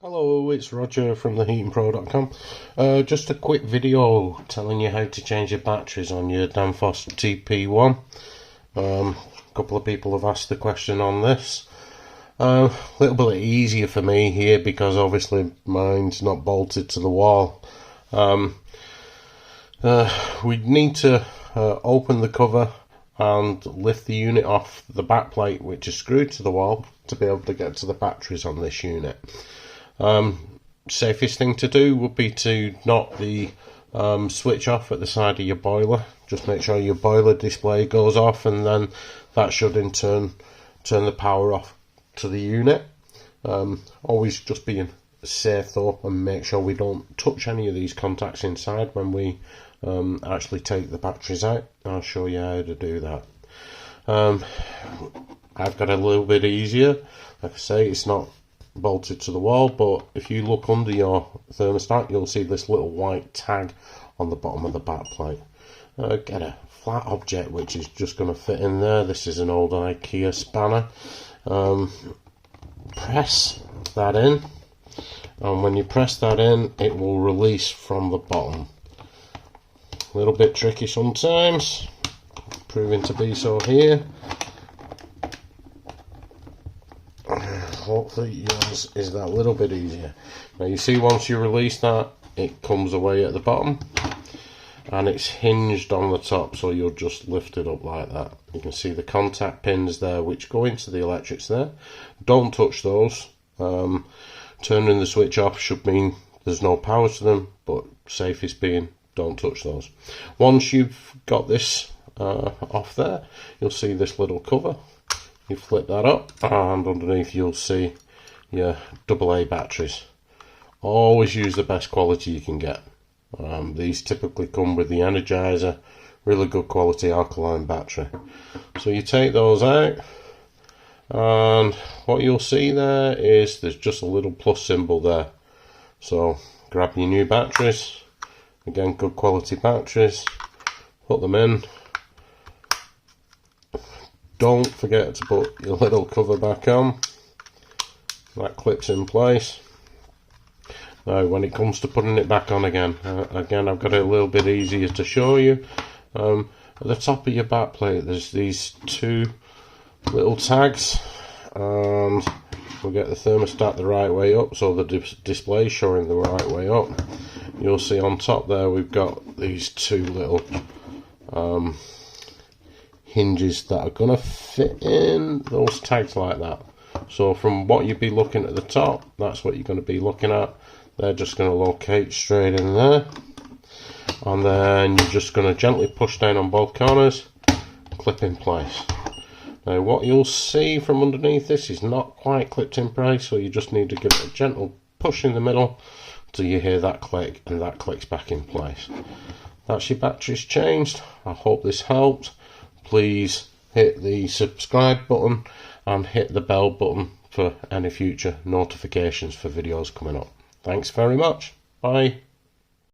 Hello, it's Roger from theheatingpro.com. Just a quick video telling you how to change your batteries on your Danfoss TPOne. A couple of people have asked the question on this. A little bit easier for me here because obviously mine's not bolted to the wall. We need to open the cover and lift the unit off the back plate, which is screwed to the wall, to be able to get to the batteries on this unit. Safest thing to do would be to knock the switch off at the side of your boiler. Just make sure your boiler display goes off, and then that should in turn turn the power off to the unit. Always just being safe though, and make sure we don't touch any of these contacts inside when we actually take the batteries out. I'll show you how to do that. I've got a little bit easier. Like I say, it's not bolted to the wall, but if you look under your thermostat, you'll see this little white tag on the bottom of the back plate. Get a flat object which is just going to fit in there. This is an old IKEA spanner. Press that in, and when you press that in, it will release from the bottom. A little bit tricky sometimes, proving to be so here. Hopefully yours is that little bit easier. Now you see, once you release that, it comes away at the bottom and it's hinged on the top, so you'll just lift it up like that. You can see the contact pins there which go into the electrics there. Don't touch those. Turning the switch off should mean there's no power to them, but safest being don't touch those. Once you've got this off there, you'll see this little cover. You flip that up, and underneath you'll see your AA batteries. Always use the best quality you can get. These typically come with the Energizer, really good quality alkaline battery. So you take those out, and what you'll see there is there's just a little plus symbol there. So grab your new batteries, again good quality batteries, put them in. Don't forget to put your little cover back on. That clips in place. Now when it comes to putting it back on again, I've got it a little bit easier to show you. At the top of your back plate there's these two little tags, and we'll get the thermostat the right way up so the display is showing the right way up. You'll see on top there we've got these two little hinges that are going to fit in those tags like that. So from what you'd be looking at the top, that's what you're going to be looking at. They're just going to locate straight in there, and then you're just going to gently push down on both corners, clip in place. Now what you'll see from underneath this is not quite clipped in place, so you just need to give it a gentle push in the middle till you hear that click, and that clicks back in place. That's your batteries changed. I hope this helped. Please hit the subscribe button and hit the bell button for any future notifications for videos coming up. Thanks very much. Bye.